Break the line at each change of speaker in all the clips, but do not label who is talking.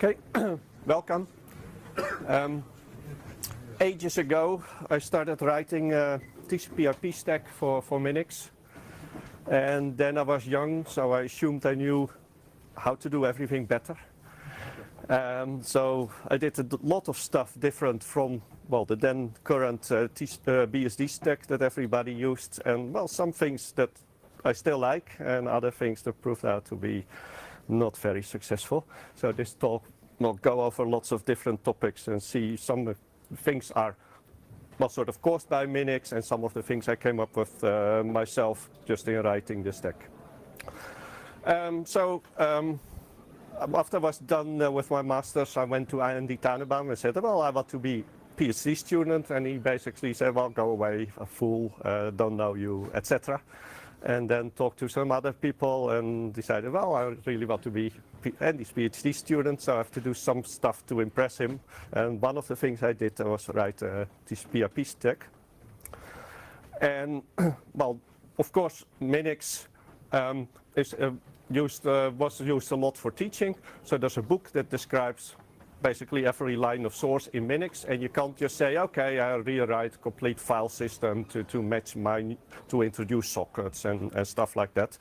Okay, welcome. Ages ago, I started writing a TCP IP stack for MINIX. And then I was young, so I assumed I knew how to do everything better. So I did a lot of stuff different from, well, the then current BSD stack that everybody used. And, well, some things that I still like and other things that proved out to be not very successful. So this talk will go over lots of different topics and see some things are sort of caused by MINIX and some of the things I came up with myself just in writing the stack. After I was done with my master's, I went to Andy Tannebaum and said, well, I want to be a PhD student. And he basically said, well, go away, a fool, don't know you, etc. And then talked to some other people and decided, well, I really want to be Andy's PhD student, so I have to do some stuff to impress him. And one of the things I did was write a TCP IP stack. And, well, of course, MINIX was used a lot for teaching. So there's a book that describes basically every line of source in MINIX, and you can't just say, okay, I'll rewrite a complete file system to match mine, to introduce sockets and stuff like that.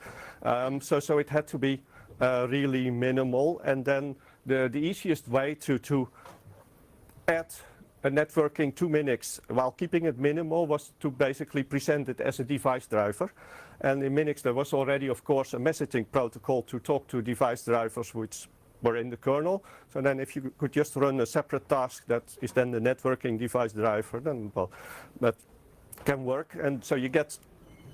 So it had to be really minimal, and then the easiest way to add a networking to MINIX while keeping it minimal was to basically present it as a device driver. And in MINIX there was already, of course, a messaging protocol to talk to device drivers which were in the kernel. So then if you could just run a separate task that is then the networking device driver, then, well, that can work. And so you get,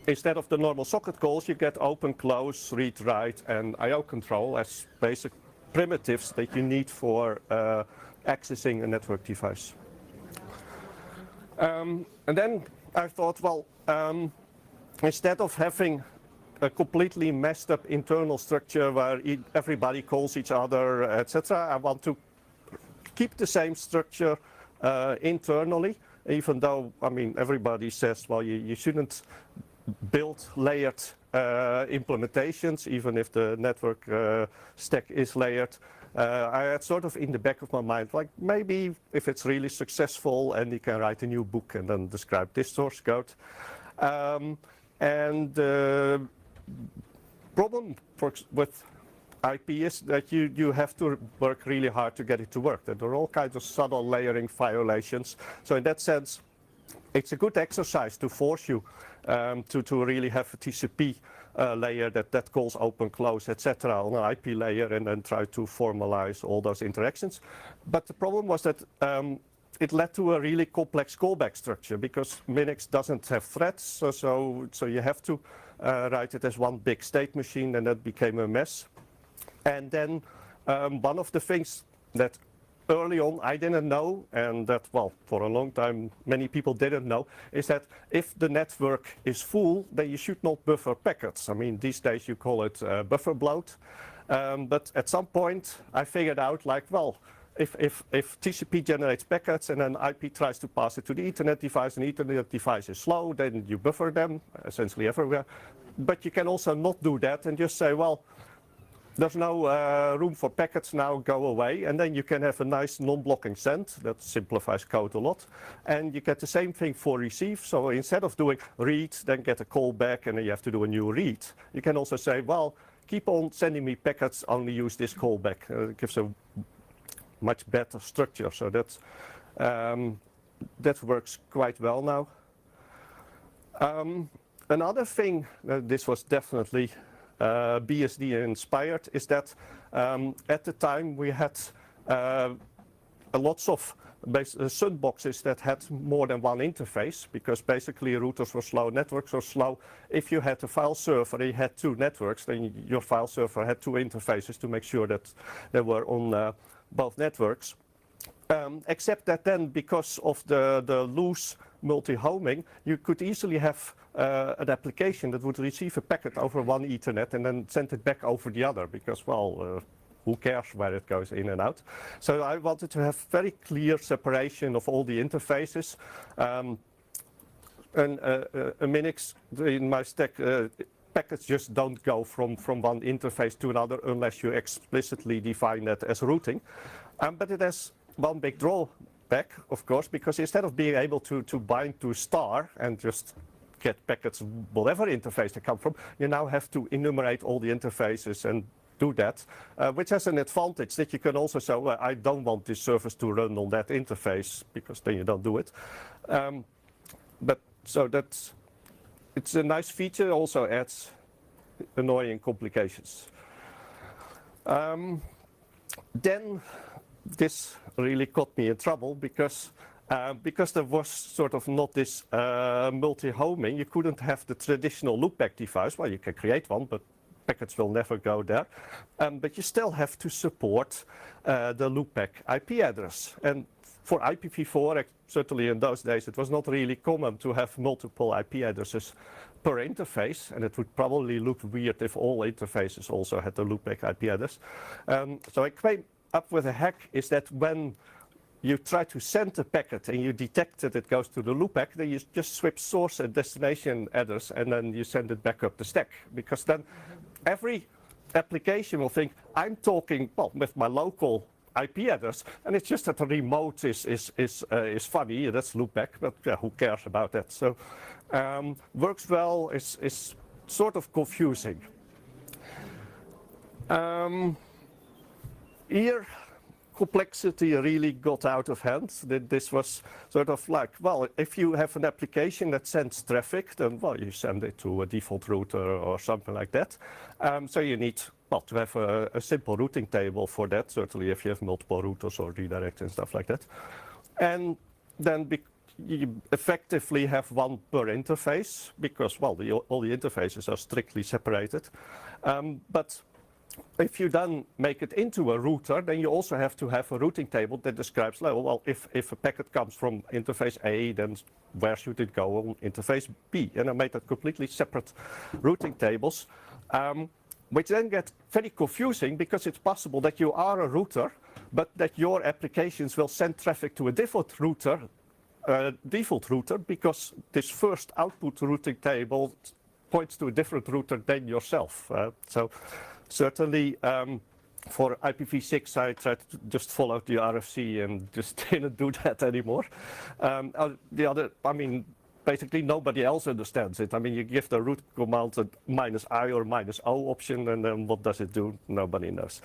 instead of the normal socket calls, you get open, close, read, write, and I/O control as basic primitives that you need for accessing a network device. And then I thought, well, instead of having a completely messed up internal structure where everybody calls each other, etc., I want to keep the same structure internally, even though, I mean, everybody says, well, you shouldn't build layered implementations, even if the network stack is layered. I had sort of in the back of my mind, like with if it's really successful and you can write a new book and then describe this source code. And the problem with IP is that you have to work really hard to get it to work. There are all kinds of subtle layering violations. So in that sense, it's a good exercise to force you to really have a TCP layer that calls open, close, etc. on an IP layer and then try to formalize all those interactions. But the problem was that it led to a really complex callback structure because MINIX doesn't have threads, so you have to write it as one big state machine, and that became a mess. And then one of the things that early on I didn't know, and that, well, for a long time many people didn't know, is that if the network is full, then you should not buffer packets. I mean, these days you call it buffer bloat. But at some point I figured out, like, well, if TCP generates packets and then IP tries to pass it to the Ethernet device, and the Ethernet device is slow, then you buffer them essentially everywhere. But you can also not do that and just say, well, there's no room for packets now, go away. And then you can have a nice non-blocking send. That simplifies code a lot. And you get the same thing for receive. So instead of doing read, then get a call back, and then you have to do a new read, you can also say, well, keep on sending me packets, only use this callback. It gives a much better structure. So that's, that works quite well now. Another thing, this was definitely BSD inspired, is that at the time we had lots of sandboxes that had more than one interface, because basically routers were slow, networks were slow. If you had a file server, you had two networks, then your file server had two interfaces to make sure that they were on both networks. Except that then, because of the loose multi-homing, you could easily have an application that would receive a packet over one Ethernet and then send it back over the other, because, well, who cares where it goes in and out? So I wanted to have very clear separation of all the interfaces. And a MINIX in my stack packets just don't go from one interface to another unless you explicitly define that as routing. But it has one big drawback, of course, because instead of being able to bind to star and just get packets whatever interface they come from, you now have to enumerate all the interfaces and do that, which has an advantage that you can also say, well, I don't want this service to run on that interface, because then you don't do it. But so it's a nice feature, also adds annoying complications. Then this really got me in trouble because there was sort of not this multi-homing. You couldn't have the traditional loopback device. Well, you can create one, but packets will never go there. But you still have to support the loopback IP address. And for IPv4, certainly in those days, it was not really common to have multiple IP addresses per interface, and it would probably look weird if all interfaces also had the loopback IP address. So I came up with a hack, is that when you try to send a packet and you detect that it goes to the loopback, then you just switch source and destination address and then you send it back up the stack. Because then every application will think, I'm talking with my local IP address, and it's just that the remote is funny, that's loopback, but yeah, who cares about that? So works well, is sort of confusing. Here, complexity really got out of hand. This was sort of like, well, if you have an application that sends traffic, then, well, you send it to a default router or something like that. So you need, well, to have a simple routing table for that, certainly if you have multiple routers or redirect and stuff like that. And then you effectively have one per interface because, well, all the interfaces are strictly separated. But if you then make it into a router, then you also have to have a routing table that describes, well, if a packet comes from interface A, then where should it go on interface B? And I made that completely separate routing tables, which then get very confusing because it's possible that you are a router, but that your applications will send traffic to a default router because this first output routing table points to a different router than yourself. So certainly for IPv6, I tried to just follow the RFC and just didn't do that anymore. The other, I mean, basically nobody else understands it. I mean, you give the root command a -i or -o option, and then what does it do? Nobody knows.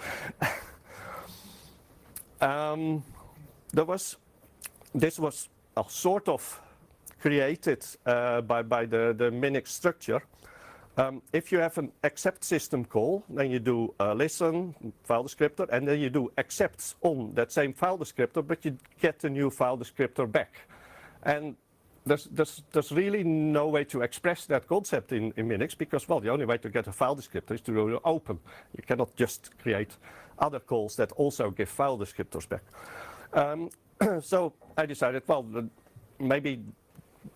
This was sort of created by the MINIX structure. If you have an accept system call, then you do listen, file descriptor, and then you do accepts on that same file descriptor, but you get a new file descriptor back. And there's really no way to express that concept in MINIX because, well, the only way to get a file descriptor is to do open. You cannot just create other calls that also give file descriptors back. So I decided, well, maybe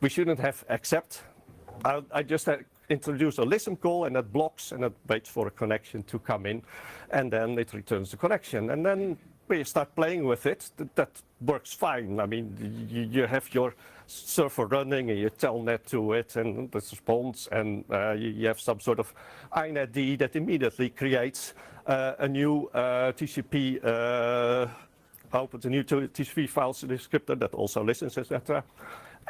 we shouldn't have accept. I just introduce a listen call, and that blocks and it waits for a connection to come in, and then it returns the connection. And then we start playing with it. That works fine. I mean, you have your server running and you telnet to it and it responds, and you have some sort of inetd that immediately creates a new TCP, opens a new TCP file descriptor that also listens, etc.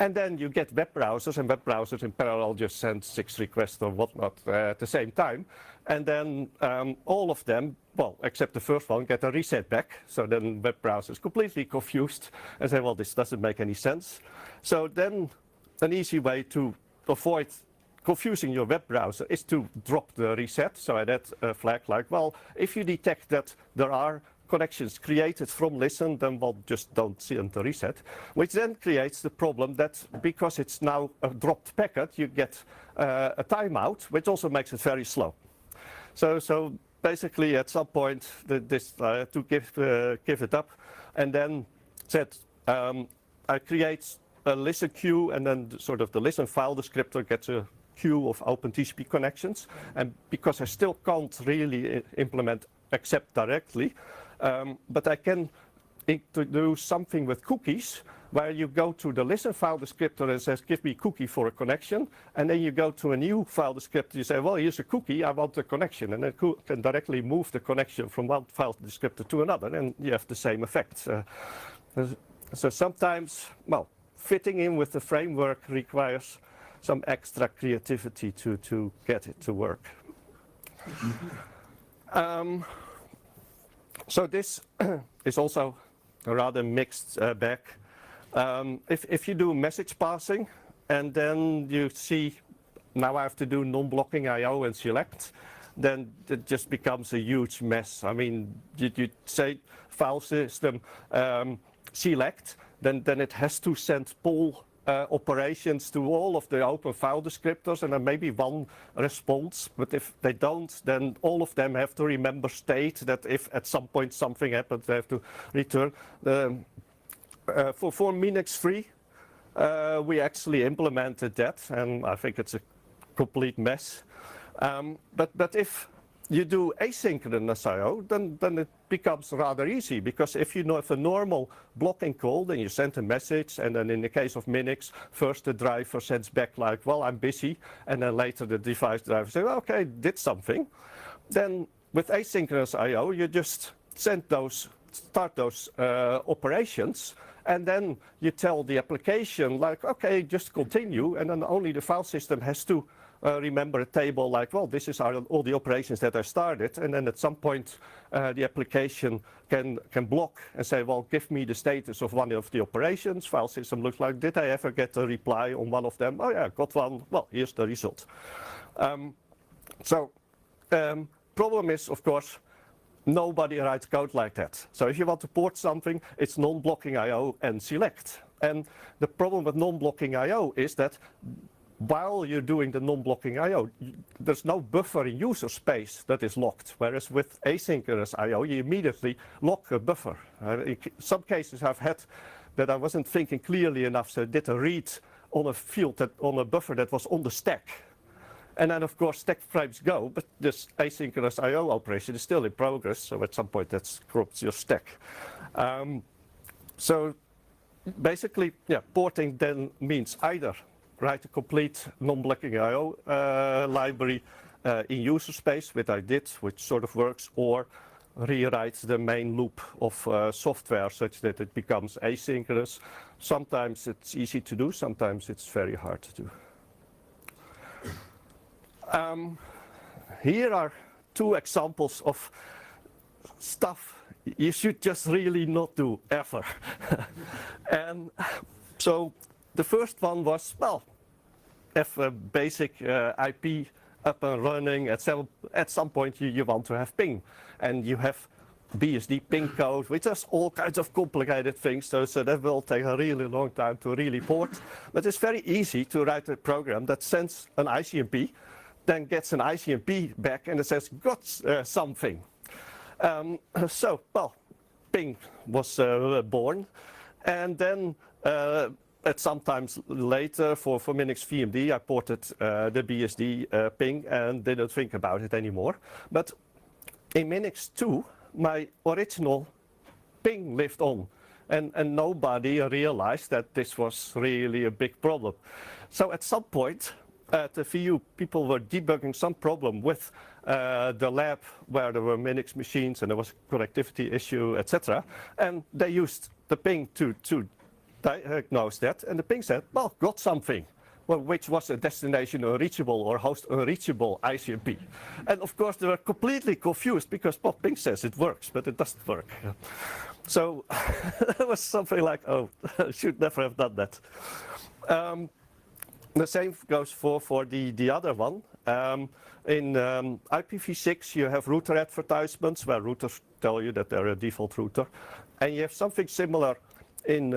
And then you get web browsers, and web browsers in parallel just send 6 requests or whatnot at the same time. And then all of them, well, except the first one, get a reset back. So then web browser is completely confused and say, well, this doesn't make any sense. So then an easy way to avoid confusing your web browser is to drop the reset. So I add a flag like, well, if you detect that there are connections created from listen, then we'll just don't send the reset, which then creates the problem that because it's now a dropped packet, you get a timeout, which also makes it very slow. So basically at some point, to give it up, and then said, I create a listen queue, and then sort of the listen file descriptor gets a queue of open TCP connections. And because I still can't really implement accept directly, but I can introduce something with cookies where you go to the listen file descriptor and says, give me cookie for a connection. And then you go to a new file descriptor, you say, well, here's a cookie, I want a connection. And it can directly move the connection from one file descriptor to another, and you have the same effect. So sometimes, well, fitting in with the framework requires some extra creativity to get it to work. So this is also a rather mixed bag. If you do message passing and then you see, now I have to do non-blocking I/O and select, then it just becomes a huge mess. I mean, you say file system select, then it has to send pull operations to all of the open file descriptors and then maybe one response. But if they don't, then all of them have to remember state that if at some point something happens, they have to return. For MINIX 3, we actually implemented that, and I think it's a complete mess. But if you do asynchronous I/O, then it becomes rather easy, because if you have a normal blocking call, then you send a message, and then in the case of MINIX, first the driver sends back like, well, I'm busy, and then later the device driver says, okay, did something. Then with asynchronous I/O, you just start those operations, and then you tell the application like, okay, just continue, and then only the file system has to remember a table like, well, this is all the operations that I started, and then at some point the application can block and say, well, give me the status of one of the operations. File system looks like, did I ever get a reply on one of them? Oh yeah, got one. Well, here's the result. Problem is, of course, nobody writes code like that. So if you want to port something, it's non-blocking I/O and select. And the problem with non-blocking I/O is that while you're doing the non-blocking I/O, there's no buffer in user space that is locked. Whereas with asynchronous I/O, you immediately lock a buffer. In some cases I've had that I wasn't thinking clearly enough, so I did a read on a field, on a buffer that was on the stack. And then of course stack frames go, but this asynchronous I/O operation is still in progress, so at some point that corrupts your stack. So basically, yeah, porting then means either write a complete non-blocking I/O library in user space, which I did, which sort of works, or rewrite the main loop of software such that it becomes asynchronous. Sometimes it's easy to do, sometimes it's very hard to do. Here are two examples of stuff you should just really not do ever. And so the first one was, well, have a basic IP up and running. At some point you want to have ping, and you have BSD ping code, which has all kinds of complicated things, so that will take a really long time to really port. But it's very easy to write a program that sends an ICMP, then gets an ICMP back, and it says, got something. So, well, ping was born, and then at sometimes later for MINIX VMD, I ported the BSD ping and didn't think about it anymore. But in MINIX 2, my original ping lived on, and nobody realized that this was really a big problem. So at some point, at the VU, people were debugging some problem with the lab where there were MINIX machines and there was a connectivity issue, etc. And they used the ping to diagnose that, and the ping said, well, got something, well, which was a destination unreachable or host unreachable ICMP. And of course, they were completely confused because, well, ping says it works, but it doesn't work. So it was something like, oh, I should never have done that. The same goes for the other one. In IPv6, you have router advertisements where routers tell you that they're a default router. And you have something similar in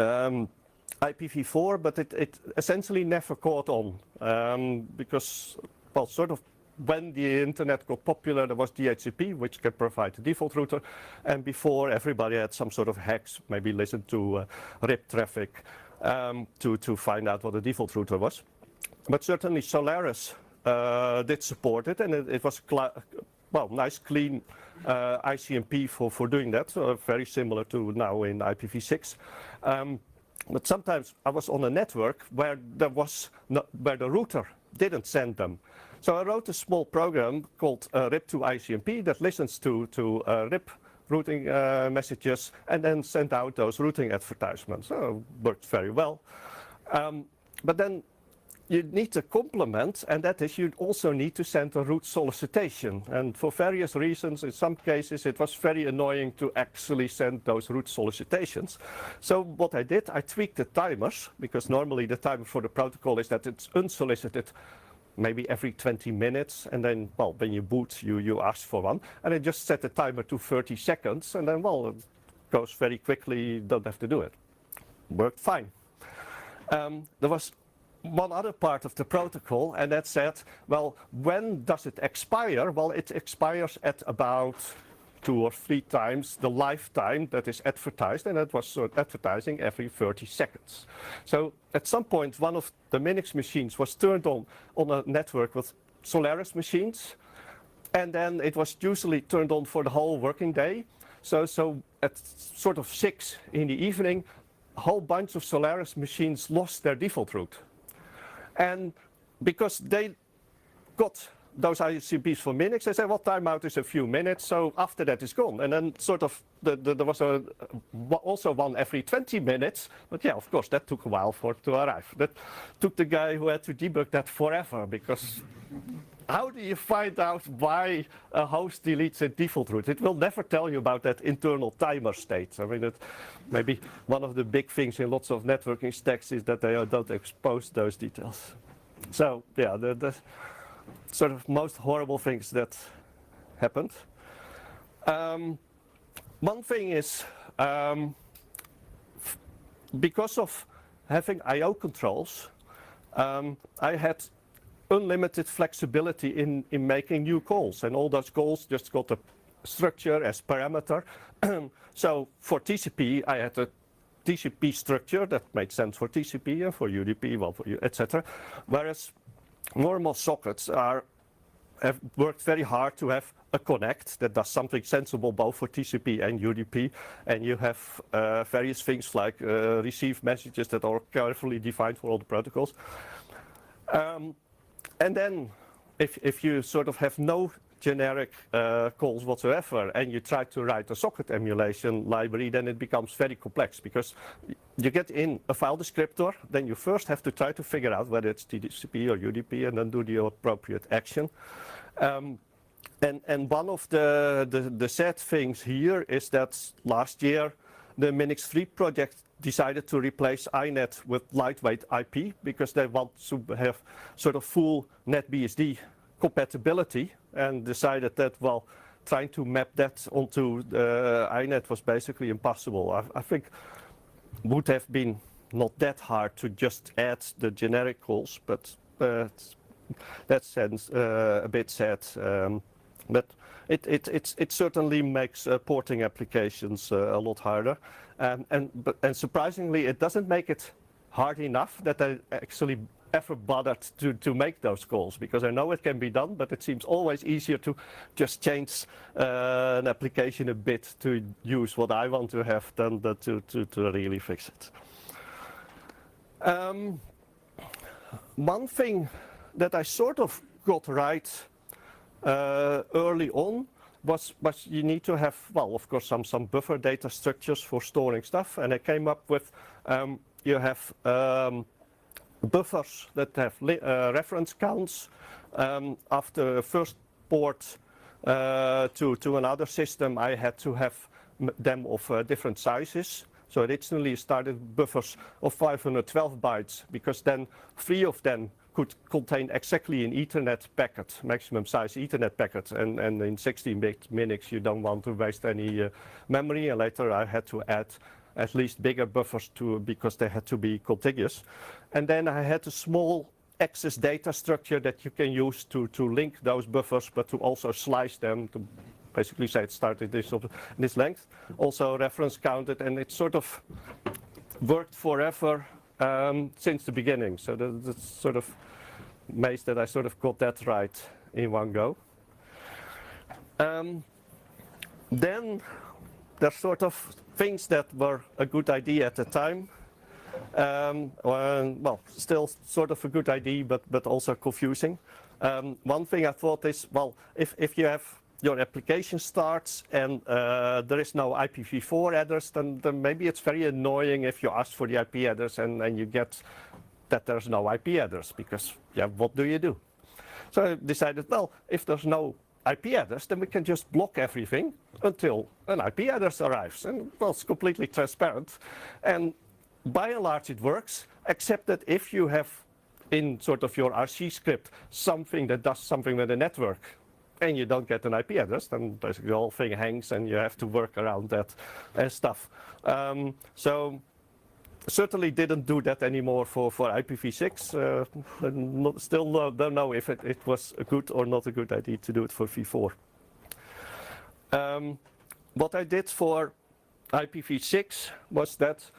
IPv4, but it essentially never caught on because, well, sort of when the internet got popular, there was DHCP, which can provide the default router, and before everybody had some sort of hacks, maybe listen to RIP traffic to find out what the default router was. But certainly Solaris did support it, and it was well, nice, clean ICMP for doing that, very similar to now in IPv6. But sometimes I was on a network where where the router didn't send them. So I wrote a small program called RIP2ICMP that listens to RIP routing messages and then sent out those routing advertisements. So it worked very well. But then you need to complement, and that is you also need to send a route solicitation. And for various reasons, in some cases, it was very annoying to actually send those route solicitations. So what I did, I tweaked the timers, because normally the timer for the protocol is that it's unsolicited maybe every 20 minutes, and then, well, when you boot, you ask for one. And I just set the timer to 30 seconds, and then, well, it goes very quickly, you don't have to do it. Worked fine. There was one other part of the protocol, and that said, well, when does it expire? Well, it expires at about 2 or 3 times the lifetime that is advertised, and that was advertising every 30 seconds. So at some point, one of the MINIX machines was turned on a network with Solaris machines, and then it was usually turned on for the whole working day. So at sort of 6 in the evening, a whole bunch of Solaris machines lost their default route. And because they got those ICMPs for MINIX, they said, well, timeout is a few minutes, so after that it's gone. And then sort of there was also one every 20 minutes, but yeah, of course, that took a while for it to arrive. That took the guy who had to debug that forever, because how do you find out why a host deletes a default route? It will never tell you about that internal timer state. I mean, maybe one of the big things in lots of networking stacks is that they don't expose those details. So yeah, the sort of most horrible things that happened. One thing is, because of having I/O controls, I had unlimited flexibility in making new calls, and all those calls just got a structure as parameter. So for TCP, I had a TCP structure that made sense for TCP and for UDP, well, for etc. Whereas normal sockets have worked very hard to have a connect that does something sensible both for TCP and UDP, and you have various things like receive messages that are carefully defined for all the protocols. And then if you sort of have no generic calls whatsoever and you try to write a socket emulation library, then it becomes very complex, because you get in a file descriptor, then you first have to try to figure out whether it's TCP or UDP and then do the appropriate action. And one of the sad things here is that last year the MINIX 3 project decided to replace INET with lightweight IP, because they want to have sort of full NetBSD compatibility, and decided that, well, trying to map that onto INET was basically impossible. I think would have been not that hard to just add the generic calls, but that sense a bit sad. But it certainly makes porting applications a lot harder, and surprisingly, it doesn't make it hard enough that I actually ever bothered to make those calls, because I know it can be done, but it seems always easier to just change an application a bit to use what I want to have than to really fix it. One thing that I sort of got right early on was you need to have, well, of course, some buffer data structures for storing stuff, and I came up with you have buffers that have reference counts. After the first port to another system, I had to have them of different sizes. So originally started buffers of 512 bytes, because then 3 of them could contain exactly an Ethernet packet, maximum size Ethernet packet, and in 16-bit MINIX you don't want to waste any memory, and later I had to add at least bigger buffers because they had to be contiguous. And then I had a small access data structure that you can use to link those buffers, but to also slice them to basically say it started this length. Also reference counted, and it sort of worked forever since the beginning. So that's sort of amazed that I sort of got that right in one go. Then there's sort of things that were a good idea at the time. Well, still sort of a good idea, but also confusing. One thing I thought is, well, if you have your application starts and there is no IPv4 address, then maybe it's very annoying if you ask for the IP address and you get that there's no IP address, because, yeah, what do you do? So I decided, well, if there's no IP address, then we can just block everything until an IP address arrives. And, well, it's completely transparent. And by and large, it works, except that if you have in sort of your RC script something that does something with the network, and you don't get an IP address, then basically the whole thing hangs and you have to work around that and stuff. So certainly didn't do that anymore for IPv6. Still don't know if it was a good or not a good idea to do it for v4. What I did for IPv6 was that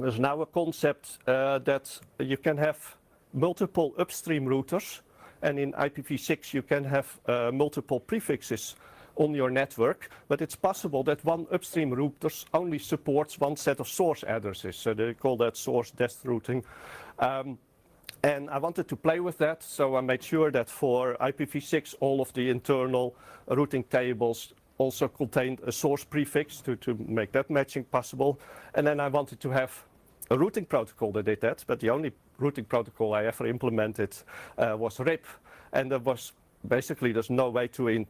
there's now a concept that you can have multiple upstream routers, and in IPv6 you can have multiple prefixes on your network, but it's possible that one upstream router only supports one set of source addresses, so they call that source depth routing. And I wanted to play with that, so I made sure that for IPv6 all of the internal routing tables also contained a source prefix to make that matching possible. And then I wanted to have a routing protocol that did that, but the only routing protocol I ever implemented was RIP, and there was basically there's no way to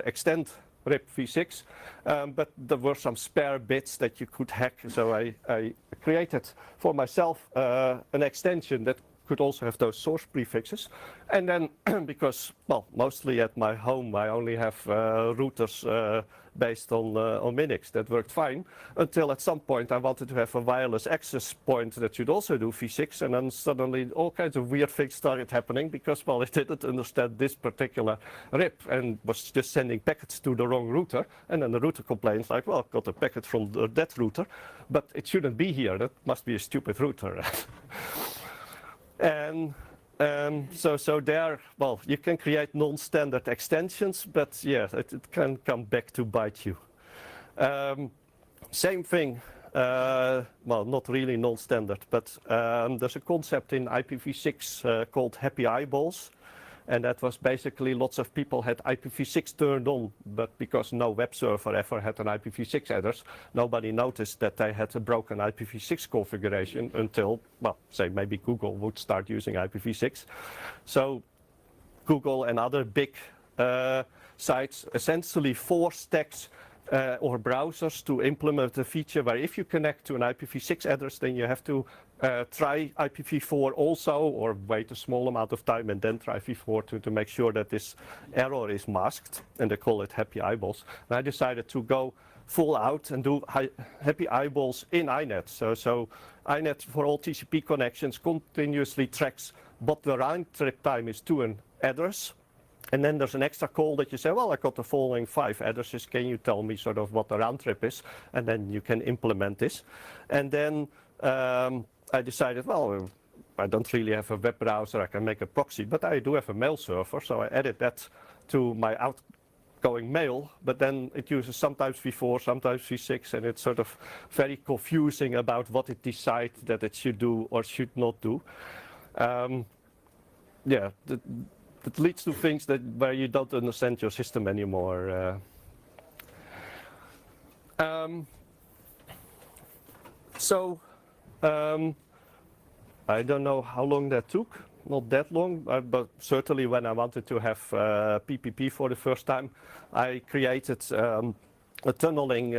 extend RIP v6, but there were some spare bits that you could hack, so I created for myself an extension that could also have those source prefixes. And then, because, well, mostly at my home I only have routers based on MINIX, that worked fine, until at some point I wanted to have a wireless access point that should also do v6, and then suddenly all kinds of weird things started happening, because, well, it didn't understand this particular RIP and was just sending packets to the wrong router, and then the router complains like, well, I got a packet from that router, but it shouldn't be here, that must be a stupid router. And so there, well, you can create non-standard extensions, but yeah, it can come back to bite you. Same thing, well, not really non-standard, but there's a concept in IPv6 called happy eyeballs. And that was basically lots of people had IPv6 turned on, but because no web server ever had an IPv6 address, nobody noticed that they had a broken IPv6 configuration until, well, say maybe Google would start using IPv6. So Google and other big sites essentially force stacks or browsers to implement a feature where if you connect to an IPv6 address, then you have to try IPv4 also, or wait a small amount of time and then try v4 to make sure that this error is masked, and they call it happy eyeballs. And I decided to go full out and do happy eyeballs in INET. So INET for all TCP connections continuously tracks what the round trip time is to an address. And then there's an extra call that you say, well, I got the following 5 addresses. Can you tell me sort of what the round trip is? And then you can implement this. And then I decided, well, I don't really have a web browser. I can make a proxy, but I do have a mail server. So I added that to my outgoing mail. But then it uses sometimes v4, sometimes v6. And it's sort of very confusing about what it decides that it should do or should not do. Yeah. It leads to things where you don't understand your system anymore. I don't know how long that took, not that long, but certainly when I wanted to have PPP for the first time, I created a tunneling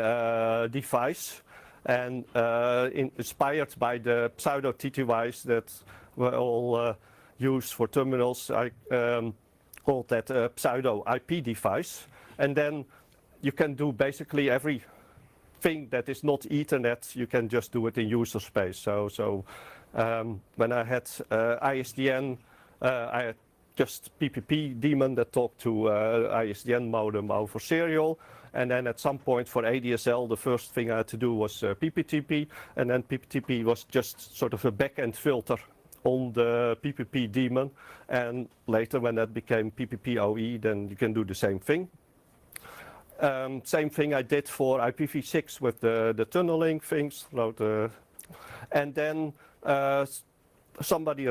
device, and inspired by the pseudo TTYs that were all used for terminals, I called that a pseudo IP device. And then you can do basically everything that is not Ethernet, you can just do it in user space. So when I had ISDN, I had just PPP daemon that talked to ISDN modem over serial. And then at some point for ADSL, the first thing I had to do was PPTP. And then PPTP was just sort of a backend filter on the PPP daemon, and later when that became PPP OE, then you can do the same thing. Same thing I did for IPv6 with the tunneling things, wrote a And then somebody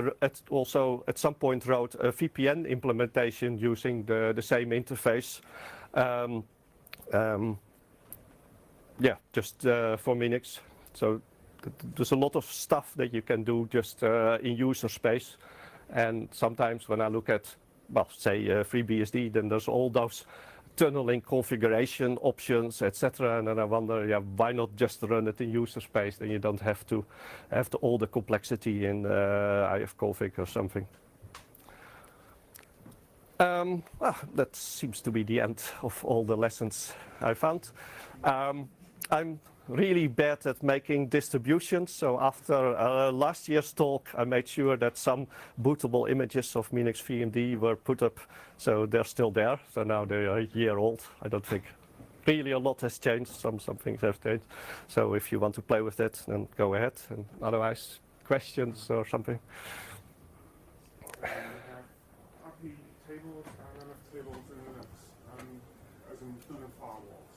also at some point wrote a VPN implementation using the same interface. Yeah, just for MINIX. So there's a lot of stuff that you can do just in user space. And sometimes when I look at, well, say FreeBSD, then there's all those tunneling configuration options, etc. And then I wonder, yeah, why not just run it in user space? Then you don't have to have all the complexity in ifconfig or something. Well, that seems to be the end of all the lessons I found. I'm really bad at making distributions, so after last year's talk I made sure that some bootable images of MINIX VMD were put up, so they're still there. So now they're a year old. I don't think really a lot has changed. Some things have changed. So if you want to play with it, then go ahead, and otherwise questions or something.
IP tables and NF tables in Linux, as in building firewalls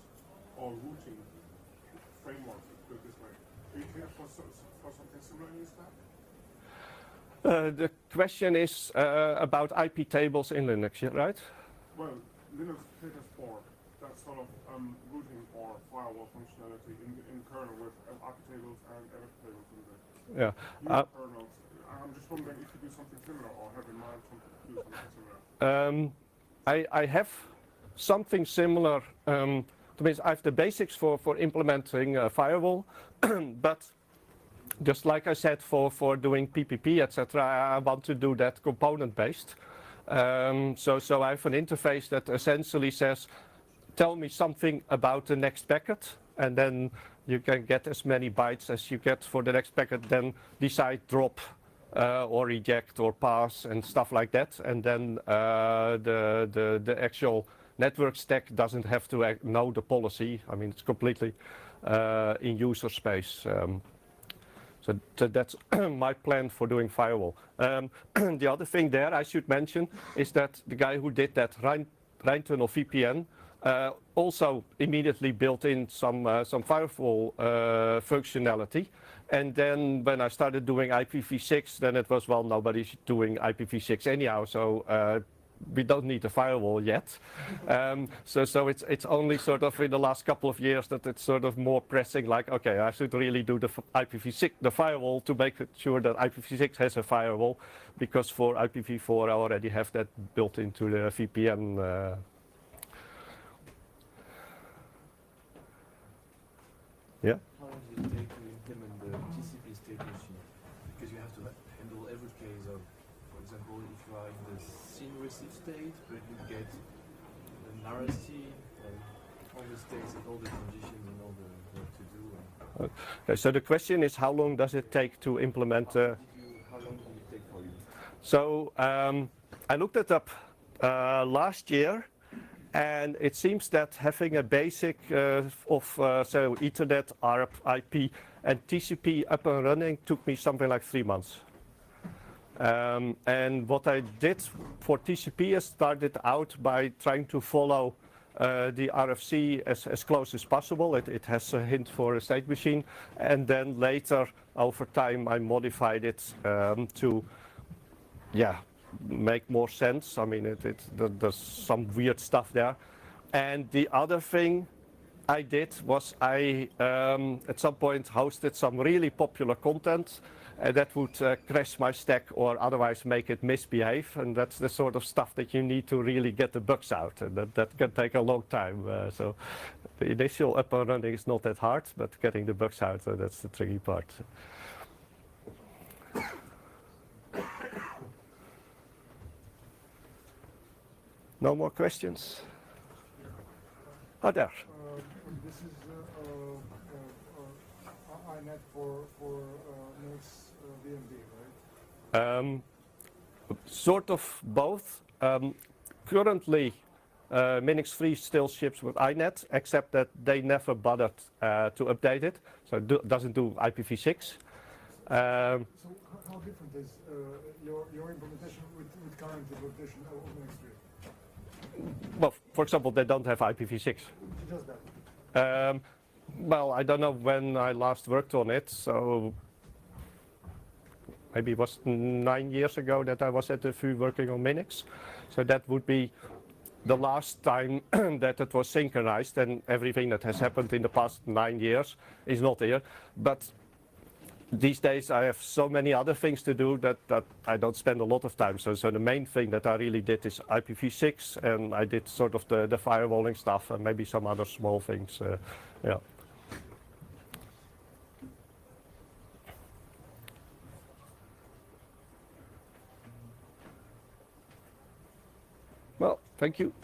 or routing frameworks, put it this way. Do you care for something similar in this lab?
The question is about IP tables in Linux, right?
Well, Linux caters for that sort of routing or firewall functionality in kernel with IP tables and NF tables in there.
Yeah.
Kernels. I'm just wondering if you do something similar or have in mind do something similar.
I have something similar. That means I have the basics for implementing a firewall, but just like I said, for doing PPP, etc., I want to do that component-based. So I have an interface that essentially says, tell me something about the next packet, and then you can get as many bytes as you get for the next packet, then decide drop or reject or pass and stuff like that. And then the actual network stack doesn't have to know the policy. I mean, it's completely in user space. So that's my plan for doing firewall. The other thing there I should mention is that the guy who did that Rheintunnel VPN also immediately built in some firewall functionality. And then when I started doing IPv6, then it was, well, nobody's doing IPv6 anyhow, so we don't need a firewall yet. So it's only sort of in the last couple of years that it's sort of more pressing, like, okay, I should really do the IPv6, the firewall, to make sure that IPv6 has a firewall, because for IPv4 I already have that built into the VPN. Yeah?
How long does it take to implement the TCP state machine? Because you have to handle every case of, for example, if you are in the SYN receive state, but you get an RST, and all the states and all the conditions and all the what to do.
Okay, so the question is, how long does it take to implement?
How long did it take for you?
So I looked it up last year. And it seems that having a basic of so Ethernet, ARP, IP, and TCP up and running took me something like 3 months. And what I did for TCP is started out by trying to follow the RFC as close as possible. It has a hint for a state machine. And then later, over time, I modified it to, yeah, make more sense. I mean, there's some weird stuff there. And the other thing I did was I, at some point, hosted some really popular content that would crash my stack or otherwise make it misbehave. And that's the sort of stuff that you need to really get the bugs out. And that can take a long time. So the initial up and running is not that hard, but getting the bugs out, that's the tricky part. No more questions? Oh, there.
This is INET for MINIX VMD, right?
Sort of both. Currently, MINIX 3 still ships with INET, except that they never bothered to update it, so it doesn't do IPv6.
So how different is your implementation with current implementation of MINIX 3?
Well, for example, they don't have IPv6.
It does that.
Well, I don't know when I last worked on it, so maybe it was 9 years ago that I was at the VU working on MINIX. So that would be the last time that it was synchronized, and everything that has happened in the past 9 years is not here. But these days I have so many other things to do that I don't spend a lot of time. So the main thing that I really did is IPv6, and I did sort of the firewalling stuff and maybe some other small things. Yeah. Well, thank you.